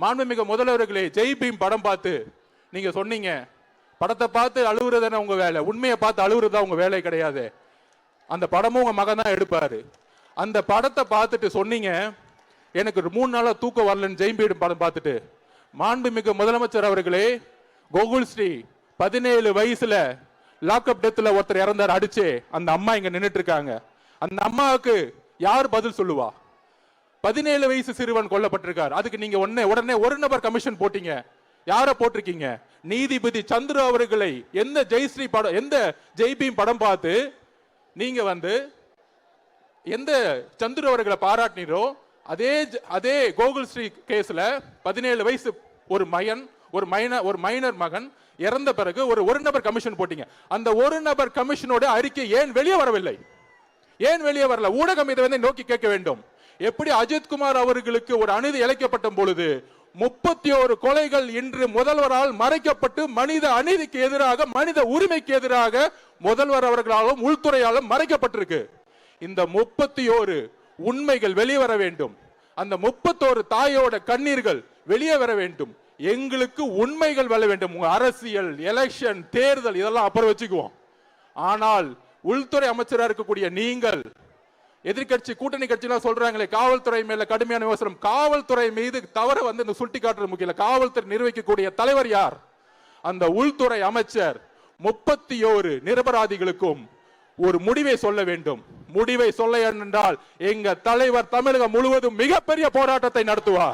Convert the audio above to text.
மாண்புமிகு முதல்வர்களே, ஜெய் பீம் படம் பார்த்து நீங்க சொன்னீங்க, படத்தை பார்த்து அழுகுறதானே உங்க வேலை, உண்மையை பார்த்து அழுகுறதா உங்க வேலை கிடையாது. அந்த படமும் உங்க மகன் தான் எடுப்பாரு. அந்த படத்தை பார்த்துட்டு சொன்னீங்க, எனக்கு 3 நாளா தூக்கம் வரலன்னு ஜெய் பீம் படம் பார்த்துட்டு. மாண்புமிகு முதலமைச்சர் அவர்களே, கோகுல் ஸ்ரீ 17 வயசுல லாக்அப் டெத்ல ஒருத்தர் இறந்தார் அடிச்சு. அந்த அம்மா இங்க நின்றுட்டு இருக்காங்க. அந்த அம்மாவுக்கு யார் பதில் சொல்லுவா? 17 வயசு சிறுவன் கொல்லப்பட்டிருக்கார். அதுக்கு நீங்க உடனே ஒரு நபர் கமிஷன் போட்டீங்க. யார போட்டிருக்கீங்க? நீதிபதி சந்திர அவர்களை எந்த ஜெயஸ்ரீ படம், எந்த ஜெய் பீம் படம் பார்த்து நீங்க எந்த சந்திர அவர்களை பாராட்டினீரோ அதே கோகுல் ஸ்ரீ கேஸ்ல 17 வயசு ஒரு மைனர் மகன் இறந்த பிறகு ஒரு நபர் கமிஷன் போட்டீங்க. அந்த ஒரு நபர் கமிஷனோட அறிக்கை ஏன் வெளியே வரவில்லை? ஏன் வெளியே வரல? ஊடகம் இதை நோக்கி கேட்க வேண்டும். எப்படி அஜித்குமார் அவர்களுக்கு ஒரு அநீதி இழைக்கப்பட்ட பொழுது 31 கொலைகள் இன்று முதல்வரால் மறைக்கப்பட்டு மனித அநீதிக்கு எதிராக, மனித உரிமைக்கு எதிராக முதல்வர் அவர்களாலும் உள்துறையாலும் மறைக்கப்பட்டிருக்கு. இந்த 31 உண்மைகள் வெளியே வர வேண்டும். அந்த 31 தாயோட கண்ணீர்கள் வெளியே வர வேண்டும். எங்களுக்கு உண்மைகள் வர வேண்டும். உங்க அரசியல், எலெக்ஷன், தேர்தல் இதெல்லாம் அப்புறம் வச்சுக்குவோம். ஆனால் உள்துறை அமைச்சராக இருக்கக்கூடிய நீங்கள், எதிர்கட்சி கூட்டணி கட்சியெல்லாம் சொல்றாங்களே காவல்துறை மேல கடுமையான விமர்சனம். காவல்துறை மீது தவற இந்த சுட்டி காட்டுறது முக்கியம். காவல்துறை நிர்வகிக்கக்கூடிய தலைவர் யார்? அந்த உள்துறை அமைச்சர் 31 நிரபராதிகளுக்கும் ஒரு முடிவை சொல்ல வேண்டும். முடிவை சொல்ல என்றால் எங்க தலைவர் தமிழகம் முழுவதும் மிகப்பெரிய போராட்டத்தை நடத்துவார்.